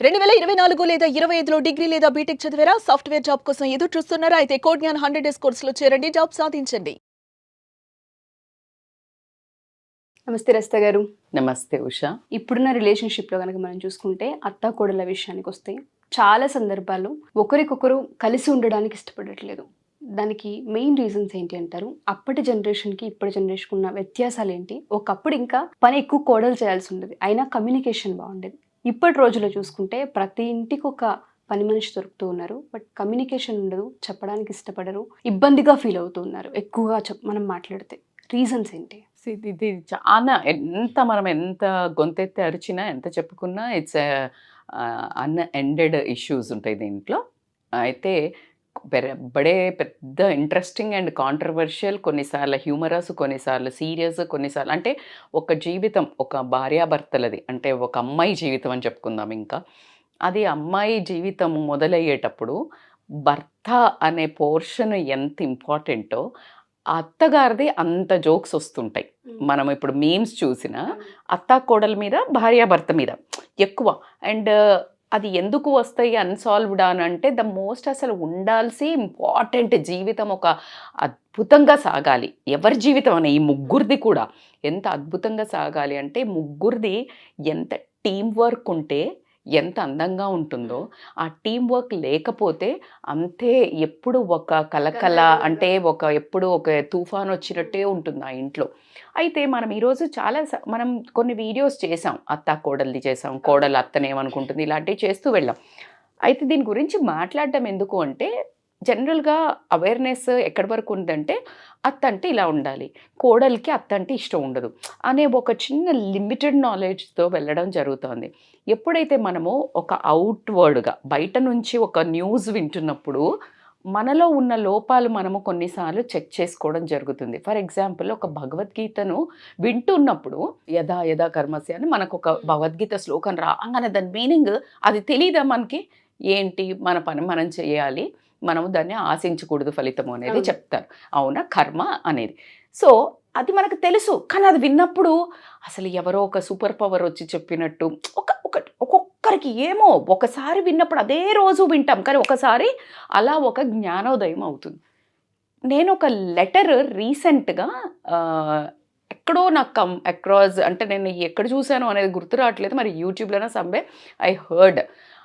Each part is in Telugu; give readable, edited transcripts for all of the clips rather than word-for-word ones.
2024 లేదా 25లో డిగ్రీ లేదా బీటెక్ చదివారా? సాఫ్ట్‌వేర్ జాబ్ కోసం ఎదురు చూస్తున్నారా? అయితే కోడ్ జ్ఞాన్ 100 డేస్ కోర్సులో చేరండి. జాబ్ సాధించండి. నమస్తే రస్తా గారు. నమస్తే ఉషా. ఇప్పుడున్న రిలేషన్‌షిప్‌లో గనక మనం చూసుకుంటే అత్తాకోడళ్ళ విషయానికొస్తే చాలా సందర్భాల్లో ఒకరికొకరు కలిసి ఉండడానికి ఇష్టపడట్లేదు. దానికి మెయిన్ రీజన్స్ ఏంటి అంటారు? అప్పటి జనరేషన్‌కి ఇప్పటి జనరేషన్‌కి ఉన్న వ్యత్యాసాలేంటి? ఒకప్పుడు ఇంకా పని ఎక్కువ కోడలు చేయాల్సి ఉండేది. అయినా కమ్యూనికేషన్ బాగుండేది. ఇప్పటి రోజుల్లో చూసుకుంటే ప్రతి ఇంటికి ఒక పని మనిషి దొరుకుతూ ఉన్నారు. బట్ కమ్యూనికేషన్ ఉండదు, చెప్పడానికి ఇష్టపడరు, ఇబ్బందిగా ఫీల్ అవుతూ ఉన్నారు ఎక్కువగా మనం మాట్లాడితే. రీజన్స్ ఏంటి? ఇది చాలా మనం ఎంత గొంతెత్తి అరిచినా ఎంత చెప్పుకున్నా ఇట్స్ అన్ఎండెడ్ ఇష్యూస్ ఉంటాయి దీంట్లో. అయితే బడే పెద్ద ఇంట్రెస్టింగ్ అండ్ కాంట్రవర్షియల్, కొన్నిసార్లు హ్యూమరస్, కొన్నిసార్లు సీరియస్, కొన్నిసార్లు అంటే ఒక జీవితం, ఒక భార్యాభర్తలది అంటే ఒక అమ్మాయి జీవితం అని చెప్పుకుందాం. ఇంకా అది అమ్మాయి జీవితం మొదలయ్యేటప్పుడు భర్త అనే పోర్షన్ ఎంత ఇంపార్టెంటో అత్తగారిది అంత జోక్స్ వస్తుంటాయి. మనం ఇప్పుడు మీమ్స్ చూసిన అత్త కోడల మీద, భార్యాభర్త మీద ఎక్కువ. అండ్ అది ఎందుకు వస్తాయి అన్సాల్వ్డ్ అని అంటే ద మోస్ట్ అసలు ఉండాల్సి ఇంపార్టెంట్ జీవితం ఒక అద్భుతంగా సాగాలి. ఎవరి జీవితం అనే ఈ ముగ్గురిది కూడా ఎంత అద్భుతంగా సాగాలి అంటే ముగ్గురిది ఎంత టీం వర్క్ ఉంటే ఎంత అందంగా ఉంటుందో, ఆ టీం వర్క్ లేకపోతే అంతే ఎప్పుడు ఒక కలకల అంటే ఎప్పుడు ఒక తుఫాన్ వచ్చినట్టే ఉంటుంది ఆ ఇంట్లో. అయితే మనం ఈరోజు మనం కొన్ని వీడియోస్ చేసాం, అత్త కోడలిది చేసాం, కోడలు అత్తనే ఏమనుకుంటుంది, ఇలాంటివి చేస్తూ వెళ్ళాం. అయితే దీని గురించి మాట్లాడడం ఎందుకు అంటే జనరల్గా అవేర్నెస్ ఎక్కడి వరకు ఉందంటే అత్త అంటే ఇలా ఉండాలి, కోడలికి అత్త అంటే ఇష్టం ఉండదు అనే ఒక చిన్న లిమిటెడ్ నాలెడ్జ్తో వెళ్ళడం జరుగుతుంది. ఎప్పుడైతే మనము ఒక అవుట్వర్డ్గా బయట నుంచి ఒక న్యూస్ వింటున్నప్పుడు మనలో ఉన్న లోపాలు మనము కొన్నిసార్లు చెక్ చేసుకోవడం జరుగుతుంది. ఫర్ ఎగ్జాంపుల్ ఒక భగవద్గీతను వింటున్నప్పుడు యథా యథా కర్మస్య అని మనకు ఒక భగవద్గీత శ్లోకం రాగానే దాని మీనింగ్ అది తెలియదా మనకి? ఏంటి మన పని మనం చేయాలి, మనము దాన్ని ఆశించకూడదు ఫలితము అనేది చెప్తారు. అవునా, కర్మ అనేది. సో అది మనకు తెలుసు, కానీ అది విన్నప్పుడు అసలు ఎవరో ఒక సూపర్ పవర్ వచ్చి చెప్పినట్టు ఒక్కొక్కరికి ఏమో ఒకసారి విన్నప్పుడు అదే రోజు వింటాం, కానీ ఒకసారి అలా ఒక జ్ఞానోదయం అవుతుంది. నేను ఒక లెటర్ రీసెంట్గా ఎక్కడో నాకు అక్రాస్ అంటే నేను ఎక్కడ చూశాను అనేది గుర్తు రావట్లేదు, మరి యూట్యూబ్లోనే సమ్వే ఐ హర్డ్.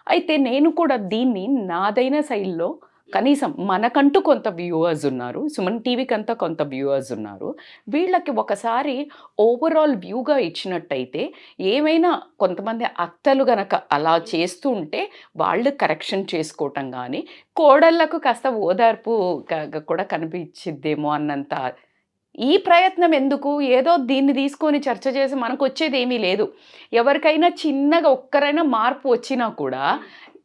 అయితే నేను కూడా దీన్ని నాదైన శైలిలో కనీసం మనకంటూ కొంత వ్యూవర్స్ ఉన్నారు, సుమన్ టీవీకి అంతా కొంత వ్యూవర్స్ ఉన్నారు, వీళ్ళకి ఒకసారి ఓవరాల్ వ్యూగా ఇచ్చినట్టయితే ఏమైనా కొంతమంది అత్తలు గనక అలా చేస్తూ ఉంటే వాళ్ళు కరెక్షన్ చేసుకోవటం కానీ కోడళ్లకు కాస్త ఓదార్పు కూడా కనిపించిద్దేమో అన్నంత ఈ ప్రయత్నం ఎందుకు? ఏదో దీన్ని తీసుకొని చర్చ చేసి మనకు వచ్చేది ఏమీ లేదు. ఎవరికైనా చిన్నగా ఒక్కరైనా మార్పు వచ్చినా కూడా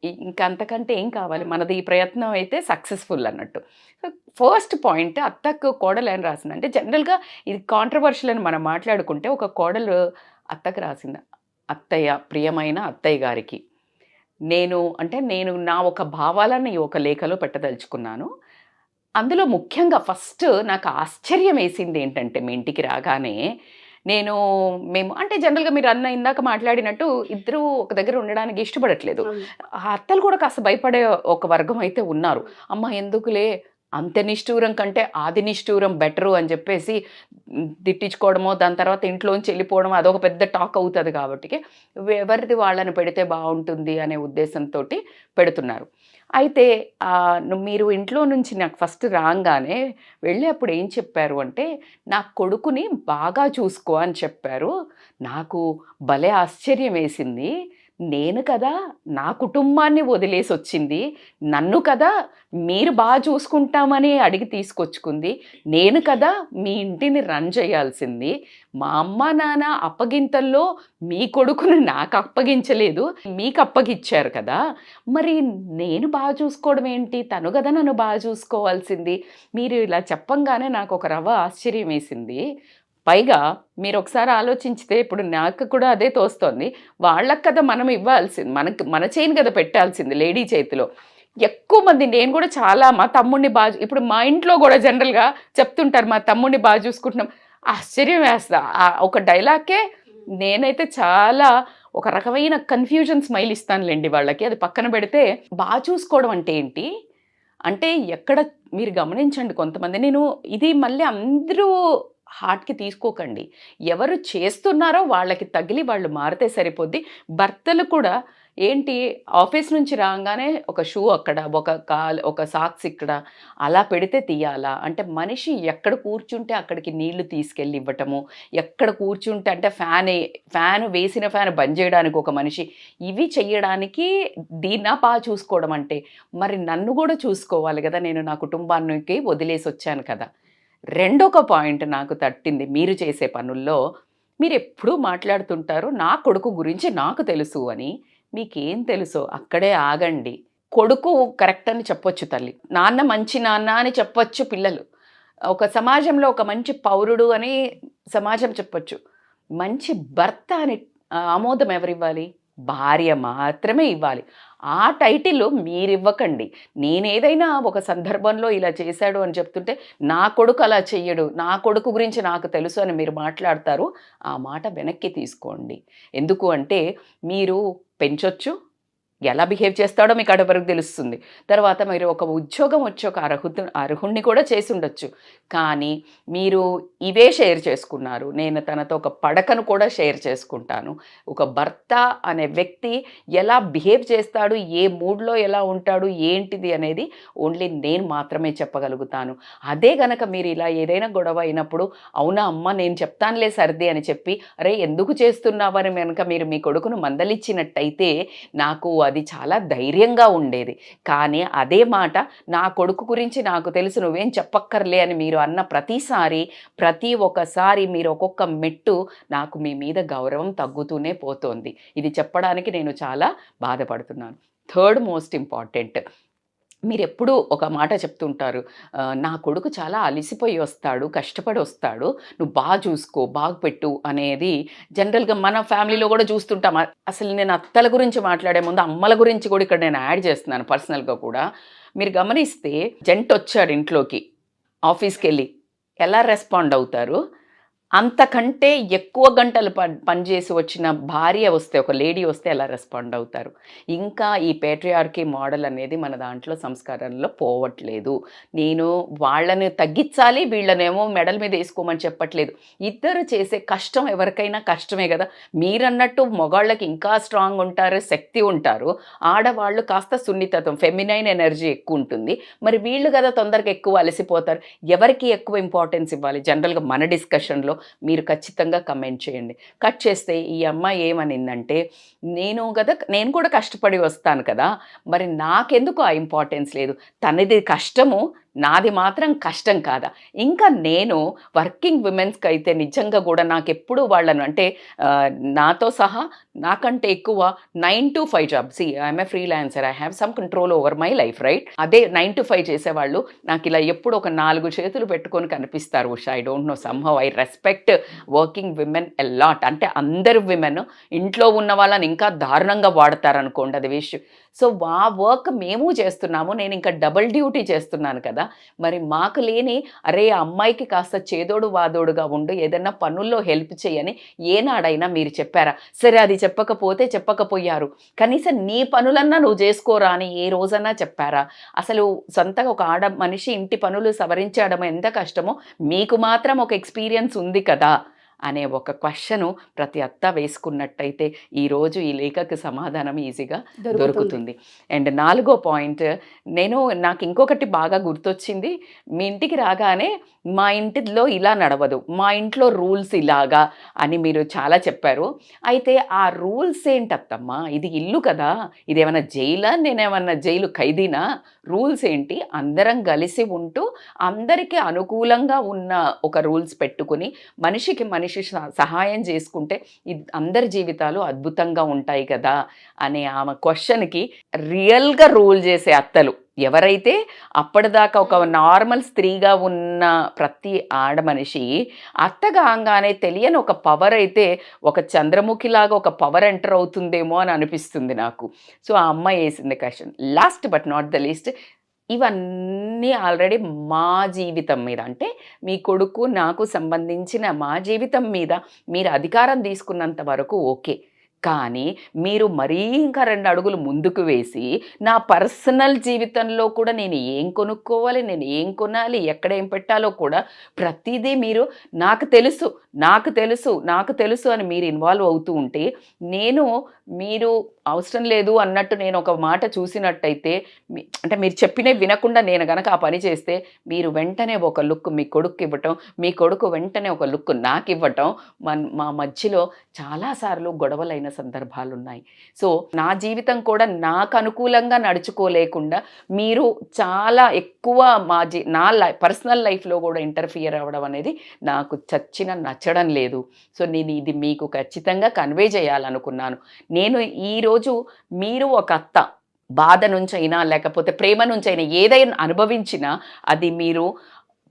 ఇంకంతకంటే ఏం కావాలి, మనది ఈ ప్రయత్నం అయితే సక్సెస్ఫుల్ అన్నట్టు. ఫస్ట్ పాయింట్, అత్తకు కోడలు ఏం రాసిందంటే జనరల్గా ఇది కాంట్రవర్షియల్ అని మనం మాట్లాడుకుంటే ఒక కోడలు అత్తకు రాసింది, అత్తయ్య, ప్రియమైన అత్తయ్య గారికి నేను నా ఒక భావాలను ఈ ఒక లేఖలో పెట్టదలుచుకున్నాను. అందులో ముఖ్యంగా ఫస్ట్ నాకు ఆశ్చర్యం వేసింది ఏంటంటే మీ ఇంటికి రాగానే మేము అంటే జనరల్గా మీరు ఇందాక మాట్లాడినట్టు ఇద్దరు ఒక దగ్గర ఉండడానికి ఇష్టపడట్లేదు. ఆ అత్తలు కూడా కాస్త భయపడే ఒక వర్గం అయితే ఉన్నారు. అమ్మ ఎందుకులే అంత నిష్ఠూరం కంటే ఆది నిష్ఠూరం బెటరు అని చెప్పేసి తిట్టించుకోవడమో, దాని తర్వాత ఇంట్లోంచి వెళ్ళిపోవడం అదొక పెద్ద టాక్ అవుతుంది కాబట్టి ఎవరిది వాళ్ళని పెడితే బాగుంటుంది అనే ఉద్దేశంతో పెడుతున్నారు. అయితే మీరు ఇంట్లో నుంచి నాకు ఫస్ట్ రాగానే వెళ్ళి అప్పుడు ఏం చెప్పారు అంటే నా కొడుకుని బాగా చూసుకో అని చెప్పారు. నాకు భలే ఆశ్చర్యం వేసింది. నేను కదా నా కుటుంబాన్ని వదిలేసి వచ్చింది, నన్ను కదా మీరు బాగా చూసుకుంటామని అడిగి తీసుకొచ్చుకుంది, నేను కదా మీ ఇంటిని రన్ చేయాల్సింది. మా అమ్మ నాన్న అప్పగింతల్లో మీ కొడుకును నాకు అప్పగించలేదు, మీకు అప్పగించారు కదా, మరి నేను బాగా చూసుకోవడం ఏంటి? తను కదా నన్ను బాగా చూసుకోవాల్సింది. మీరు ఇలా చెప్పంగానే నాకు ఒక రవ్వ ఆశ్చర్యం వేసింది. పైగా మీరు ఒకసారి ఆలోచించితే ఇప్పుడు నాకు కూడా అదే తోస్తోంది, వాళ్ళకి కదా మనం ఇవ్వాల్సింది, మన చేయిని కదా పెట్టాల్సింది లేడీ చేతిలో. ఎక్కువ మంది, నేను కూడా చాలా మా తమ్ముడిని బాగా, ఇప్పుడు మా ఇంట్లో కూడా జనరల్గా చెప్తుంటారు మా తమ్ముడిని బాగా చూసుకుంటున్నాం. ఆశ్చర్యం వేస్తా ఒక డైలాగే నేనైతే చాలా ఒక రకమైన కన్ఫ్యూజన్ స్మైల్ ఇస్తానులేండి వాళ్ళకి, అది పక్కన పెడితే బాగా చూసుకోవడం అంటే ఏంటి అంటే ఎక్కడ మీరు గమనించండి కొంతమంది, నేను ఇది మళ్ళీ అందరూ హార్ట్కి తీసుకోకండి, ఎవరు చేస్తున్నారో వాళ్ళకి తగిలి వాళ్ళు మారితే సరిపోద్ది. భర్తలు కూడా ఏంటి, ఆఫీస్ నుంచి రాగానే ఒక షూ అక్కడ, ఒక సాక్స్ ఇక్కడ అలా పెడితే తీయాలా అంటే, మనిషి ఎక్కడ కూర్చుంటే అక్కడికి నీళ్లు తీసుకెళ్ళి ఇవ్వటము, ఎక్కడ కూర్చుంటే అంటే ఫ్యాన్ వేసిన ఫ్యాన్ బంద్ చేయడానికి ఒక మనిషి, ఇవి చెయ్యడానికి దీన్నా బాగా చూసుకోవడం అంటే, మరి నన్ను కూడా చూసుకోవాలి కదా, నేను నా కుటుంబానికి వదిలేసి వచ్చాను కదా. రెండొక పాయింట్ నాకు తట్టింది, మీరు చేసే పనుల్లో మీరు ఎప్పుడూ మాట్లాడుతుంటారు నా కొడుకు గురించి నాకు తెలుసు అని. మీకేం తెలుసో అక్కడే ఆగండి. కొడుకు కరెక్ట్ అని చెప్పొచ్చు తల్లి, నాన్న మంచి నాన్న అని చెప్పొచ్చు పిల్లలు, ఒక సమాజంలో ఒక మంచి పౌరుడు అని సమాజం చెప్పొచ్చు. మంచి భర్త అని ఆమోదం ఎవరివ్వాలి? భార్య మాత్రమే ఇవ్వాలి. ఆ టైటిల్ మీరు ఇవ్వకండి. నేనేదైనా ఒక సందర్భంలో ఇలా చేశాడు అని చెప్తుంటే, నా కొడుకు అలా చెయ్యడు, నా కొడుకు గురించి నాకు తెలుసు అని మీరు మాట్లాడతారు, ఆ మాట వెనక్కి తీసుకోండి. ఎందుకు అంటే, మీరు పెంచొచ్చు, ఎలా బిహేవ్ చేస్తాడో మీకు అడవరకు తెలుస్తుంది. తర్వాత మీరు ఒక ఉద్యోగం వచ్చి ఒక అర్హుణ్ణి కూడా చేసి ఉండొచ్చు, కానీ మీరు ఇవే షేర్ చేసుకున్నారు. నేను తనతో ఒక పడకను కూడా షేర్ చేసుకుంటాను. ఒక భర్త అనే వ్యక్తి ఎలా బిహేవ్ చేస్తాడు, ఏ మూడ్లో ఎలా ఉంటాడు, ఏంటిది అనేది ఓన్లీ నేను మాత్రమే చెప్పగలుగుతాను. అదే గనక మీరు ఇలా ఏదైనా గొడవ అయినప్పుడు, అవునా అమ్మ నేను చెప్తానులే సర్ది అని చెప్పి, అరే ఎందుకు చేస్తున్నావని కనుక మీరు మీ కొడుకును మందలిచ్చినట్టయితే నాకు అది చాలా ధైర్యంగా ఉండేది. కానీ అదే మాట, నా కొడుకు గురించి నాకు తెలుసు నువ్వేం చెప్పక్కర్లే అని మీరు అన్న ప్రతి ఒక్కసారి మీరు ఒక్కొక్క మెట్టు నాకు మీ మీద గౌరవం తగ్గుతూనే పోతోంది. ఇది చెప్పడానికి నేను చాలా బాధపడుతున్నాను. థర్డ్ మోస్ట్ ఇంపార్టెంట్, మీరు ఎప్పుడూ ఒక మాట చెప్తుంటారు, నా కొడుకు చాలా అలిసిపోయి వస్తాడు, కష్టపడి వస్తాడు, నువ్వు బాగా చూసుకో, బాగా పెట్టు అనేది జనరల్గా మన ఫ్యామిలీలో కూడా చూస్తుంటాం. అసలు నేను అత్తల గురించి మాట్లాడే ముందు అమ్మల గురించి కూడా ఇక్కడ నేను యాడ్ చేస్తున్నాను పర్సనల్గా కూడా. మీరు గమనిస్తే జంట వచ్చాడు ఇంట్లోకి, ఆఫీస్కి వెళ్ళి ఎలా రెస్పాండ్ అవుతారు? అంతకంటే ఎక్కువ గంటలు పనిచేసి వచ్చిన భార్య వస్తే, ఒక లేడీ వస్తే ఎలా రెస్పాండ్ అవుతారు? ఇంకా ఈ పేట్రియార్కీ మోడల్ అనేది మన దాంట్లో సంస్కారంలో పోవట్లేదు. నేను వాళ్ళని తగ్గించాలి, వీళ్ళనేమో మెడల్ మీద వేసుకోమని చెప్పట్లేదు. ఇద్దరు చేసే కష్టం ఎవరికైనా కష్టమే కదా. మీరన్నట్టు మగవాళ్ళకి ఇంకా స్ట్రాంగ్ ఉంటారు, శక్తి ఉంటారు, ఆడవాళ్ళు కాస్త సున్నితత్వం, ఫెమినైన్ ఎనర్జీ ఎక్కువ ఉంటుంది. మరి వీళ్ళు కదా తొందరగా ఎక్కువ అలసిపోతారు. ఎవరికి ఎక్కువ ఇంపార్టెన్స్ ఇవ్వాలి? జనరల్గా మన డిస్కషన్లో మీరు ఖచ్చితంగా కమెంట్ చేయండి. కట్ చేస్తే ఈ అమ్మాయి ఏమనిందంటే, నేను కూడా కష్టపడి వస్తాను కదా, మరి నాకెందుకు ఆ ఇంపార్టెన్స్ లేదు? తనది కష్టము, నాది మాత్రం కష్టం కాదా? ఇంకా నేను వర్కింగ్ విమెన్స్కి అయితే నిజంగా కూడా నాకు ఎప్పుడు వాళ్ళను అంటే నాతో సహా నాకంటే ఎక్కువ 9 to 5 job. I'm a freelancer, I have some control over my life, right? అదే 9 to 5 చేసేవాళ్ళు నాకు ఇలా ఎప్పుడు ఒక 4 చేతులు పెట్టుకొని కనిపిస్తారు. Usha, I don't know, somehow I respect working women a lot. అంటే అందరు విమెన్ ఇంట్లో ఉన్న వాళ్ళని ఇంకా దారుణంగా వాడతారనుకోండి, అది విషయం. సో ఆ వర్క్ మేము చేస్తున్నాము, నేను ఇంకా డబుల్ డ్యూటీ చేస్తున్నాను కదా. మరి మాకు లేని, అరే ఆ అమ్మాయికి కాస్త చేదోడు వాదోడుగా ఉండు, ఏదన్నా పనుల్లో హెల్ప్ చేయని ఏనాడైనా మీరు చెప్పారా? సరే అది చెప్పకపోయారు, కనీసం నీ పనులన్నా నువ్వు చేసుకోరా అని ఏ రోజన్నా చెప్పారా? అసలు సొంతగా ఒక ఆడ మనిషి ఇంటి పనులు సవరించడం ఎంత కష్టమో మీకు మాత్రం ఒక ఎక్స్పీరియన్స్ ఉంది కదా అనే ఒక క్వశ్చను ప్రతి అత్త వేసుకున్నట్టయితే ఈరోజు ఈ లేఖకు సమాధానం ఈజీగా దొరుకుతుంది. అండ్ 4వ పాయింట్, నాకు ఇంకొకటి బాగా గుర్తొచ్చింది. మీ ఇంటికి రాగానే మా ఇంటిలో ఇలా నడవదు, మా ఇంట్లో రూల్స్ ఇలాగా అని మీరు చాలా చెప్పారు. అయితే ఆ రూల్స్ ఏంటత్తమ్మా? ఇది ఇల్లు కదా, ఇదేమన్నా జైలా? నేనేమన్నా జైలు ఖైదీనా? రూల్స్ ఏంటి? అందరం కలిసి ఉంటూ అందరికీ అనుకూలంగా ఉన్న ఒక రూల్స్ పెట్టుకుని మనిషికి మనిషి సహాయం చేసుకుంటే అందరి జీవితాలు అద్భుతంగా ఉంటాయి కదా అనే ఆమె క్వశ్చన్కి రియల్గా రూల్ చేసే అత్తలు ఎవరైతే, అప్పటిదాకా ఒక నార్మల్ స్త్రీగా ఉన్న ప్రతి ఆడ మనిషి అత్తగానే తెలియని ఒక పవర్ అయితే, ఒక చంద్రముఖిలాగా ఒక పవర్ ఎంటర్ అవుతుందేమో అని అనిపిస్తుంది నాకు. సో ఆ అమ్మాయి వేసింది question. Last but not the least, ఇవన్నీ ఆల్రెడీ మా జీవితం మీద, అంటే మీ కొడుకు నాకు సంబంధించిన మా జీవితం మీద మీరు అధికారం తీసుకున్నంత వరకు ఓకే, కానీ మీరు మరీ ఇంకా 2 అడుగులు ముందుకు వేసి నా పర్సనల్ జీవితంలో కూడా నేను ఏం కొనుక్కోవాలి, నేను ఏం కొనాలి, ఎక్కడ ఏం పెట్టాలో కూడా ప్రతిదీ మీరు నాకు తెలుసు అని మీరు ఇన్వాల్వ్ అవుతూ ఉంటే మీరు అవసరం లేదు అన్నట్టు నేను ఒక మాట చూసినట్టయితే అంటే మీరు చెప్పినవి వినకుండా నేను గనక ఆ పని చేస్తే మీరు వెంటనే ఒక లుక్ మీ కొడుకు ఇవ్వటం, మీ కొడుకు వెంటనే ఒక లుక్ నాకు ఇవ్వటం, మా మధ్యలో చాలాసార్లు గొడవలైన సందర్భాలు ఉన్నాయి. సో నా జీవితం కూడా నాకు అనుకూలంగా నడుచుకోలేకుండా మీరు చాలా ఎక్కువ నా పర్సనల్ లైఫ్లో కూడా ఇంటర్ఫియర్ అవ్వడం అనేది నాకు నచ్చడం లేదు. సో నేను ఇది మీకు ఖచ్చితంగా కన్వే చేయాలనుకున్నాను. నేను ఈరోజు మీరు ఒక అత్త బాధ నుంచైనా లేకపోతే ప్రేమ నుంచైనా ఏదైనా అనుభవించినా అది మీరు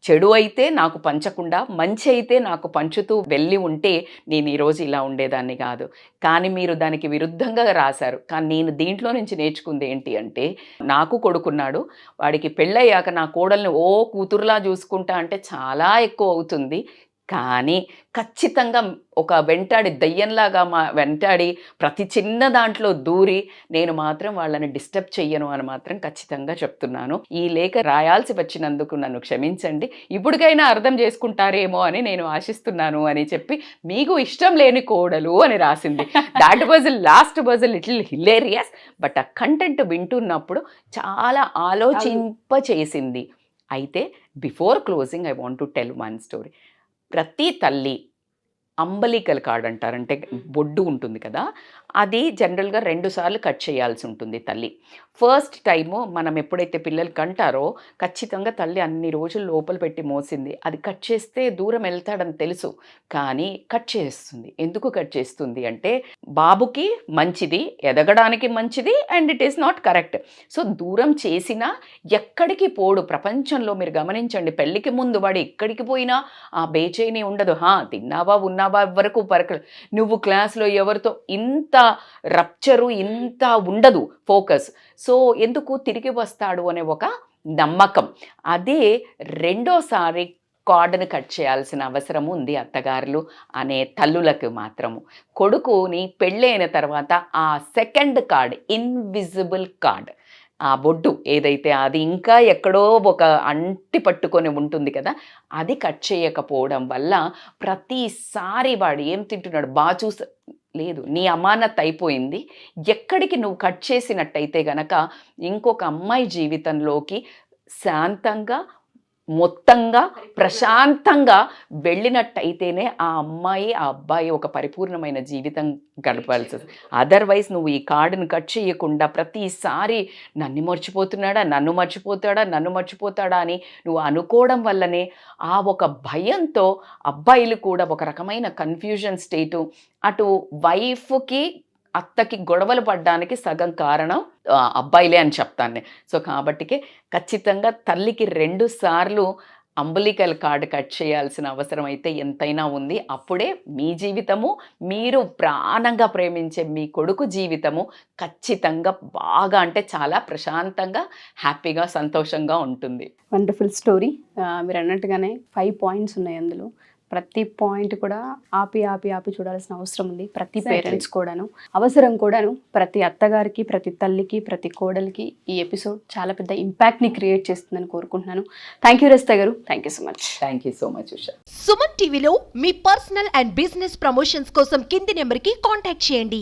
చెడు అయితే నాకు పంచకుండా మంచి అయితే నాకు పంచుతూ వెళ్ళి ఉంటే నేను ఈరోజు ఇలా ఉండేదాన్ని కాదు. కానీ మీరు దానికి విరుద్ధంగా రాశారు. కానీ నేను దీంట్లో నుంచి నేర్చుకుంది ఏంటి అంటే, నాకు కొడుకున్నాడు, వాడికి పెళ్ళయ్యాక నా కోడల్ని కూతురులా చూసుకుంటా అంటే చాలా ఎక్కువ అవుతుంది. కానీ ఖచ్చితంగా ఒక వెంటాడి దయ్యంలాగా వెంటాడి ప్రతి చిన్న దాంట్లో దూరి నేను మాత్రం వాళ్ళని డిస్టర్బ్ చెయ్యను అని మాత్రం ఖచ్చితంగా చెప్తున్నాను. ఈ లేఖ రాయాల్సి వచ్చినందుకు నన్ను క్షమించండి, ఇప్పటికైనా అర్థం చేసుకుంటారేమో అని నేను ఆశిస్తున్నాను అని చెప్పి మీకు ఇష్టం లేని కోడలు అని రాసింది. That was little hilarious. But ఆ కంటెంట్ వింటున్నప్పుడు చాలా ఆలోచింపచేసింది. అయితే before closing I want to tell one story. ప్రతి తల్లి అంబలికల్ కార్డ్ అంటారు, అంటే బొడ్డు ఉంటుంది కదా, అది జనరల్గా 2 సార్లు కట్ చేయాల్సి ఉంటుంది తల్లి. ఫస్ట్ టైము మనం ఎప్పుడైతే పిల్లలు కంటారో ఖచ్చితంగా తల్లి అన్ని రోజులు లోపల పెట్టి మోసింది, అది కట్ చేస్తే దూరం వెళ్తాడని తెలుసు, కానీ కట్ చేస్తుంది. ఎందుకు కట్ చేస్తుంది అంటే బాబుకి మంచిది, ఎదగడానికి మంచిది, and it is not correct. So దూరం చేసినా ఎక్కడికి పోడు. ప్రపంచంలో మీరు గమనించండి, పెళ్ళికి ముందు వాడు ఎక్కడికి పోయినా ఆ బేచైని ఉండదు. తిన్నావా ఉన్నావా వరకు నువ్వు క్లాస్లో ఎవరితో ఇంత రప్చరు ఇంత ఉండదు ఫోకస్. సో ఎందుకు తిరిగి వస్తాడు అనే ఒక నమ్మకం. అదే రెండోసారి కార్డును కట్ చేయాల్సిన అవసరం ఉంది అత్తగారులు అనే తల్లులకు మాత్రము. కొడుకుని పెళ్ళైన తర్వాత ఆ సెకండ్ కార్డ్, ఇన్విజిబుల్ కార్డ్, ఆ బొడ్డు ఏదైతే అది ఇంకా ఎక్కడో ఒక అంటి పట్టుకొని ఉంటుంది కదా, అది కట్ చేయకపోవడం వల్ల ప్రతిసారి వాడు ఏం తింటున్నాడు లేదు, నీ అమానత్ అయిపోయింది. ఎక్కడికి నువ్వు కట్ చేసినట్టయితే గనక ఇంకొక అమ్మాయి జీవితంలోకి శాంతంగా మొత్తంగా ప్రశాంతంగా వెళ్ళినట్టయితేనే ఆ అమ్మాయి ఆ అబ్బాయి ఒక పరిపూర్ణమైన జీవితం గడపాల్సి. అదర్వైజ్ నువ్వు ఈ కార్డును కట్ చేయకుండా ప్రతిసారి నన్ను మర్చిపోతాడా అని నువ్వు అనుకోవడం వల్లనే ఆ ఒక భయంతో అబ్బాయిలు కూడా ఒక రకమైన కన్ఫ్యూజన్ స్టేటు, అటు వైఫ్కి అత్తకి గొడవలు పడ్డానికి సగం కారణం అబ్బాయిలే అని చెప్తాను. సో కాబట్టికే ఖచ్చితంగా తల్లికి 2 సార్లు అంబలికల్ కార్డు కట్ చేయాల్సిన అవసరం అయితే ఎంతైనా ఉంది. అప్పుడే మీ జీవితము, మీరు ప్రాణంగా ప్రేమించే మీ కొడుకు జీవితము ఖచ్చితంగా బాగా అంటే చాలా ప్రశాంతంగా, హ్యాపీగా, సంతోషంగా ఉంటుంది. Wonderful story. మీరు అన్నట్టుగానే 5 పాయింట్స్ ఉన్నాయి అందులో. ప్రతి పాయింట్ కూడా ఆపి చూడాల్సిన అవసరం ఉంది. ప్రతి పేరెంట్స్ కూడాను, అవసరం కూడాను. ప్రతి అత్తగారికి, ప్రతి తల్లికి, ప్రతి కోడలికి ఈ ఎపిసోడ్ చాలా పెద్ద ఇంపాక్ట్ని క్రియేట్ చేస్తుందని కోరుకుంటున్నాను. థ్యాంక్ యూ రజిత గారు, thank you so much. Usha. Suman టీవీలో మీ పర్సనల్ అండ్ బిజినెస్ ప్రమోషన్స్ కోసం కింది నెంబర్కి కాంటాక్ట్ చేయండి.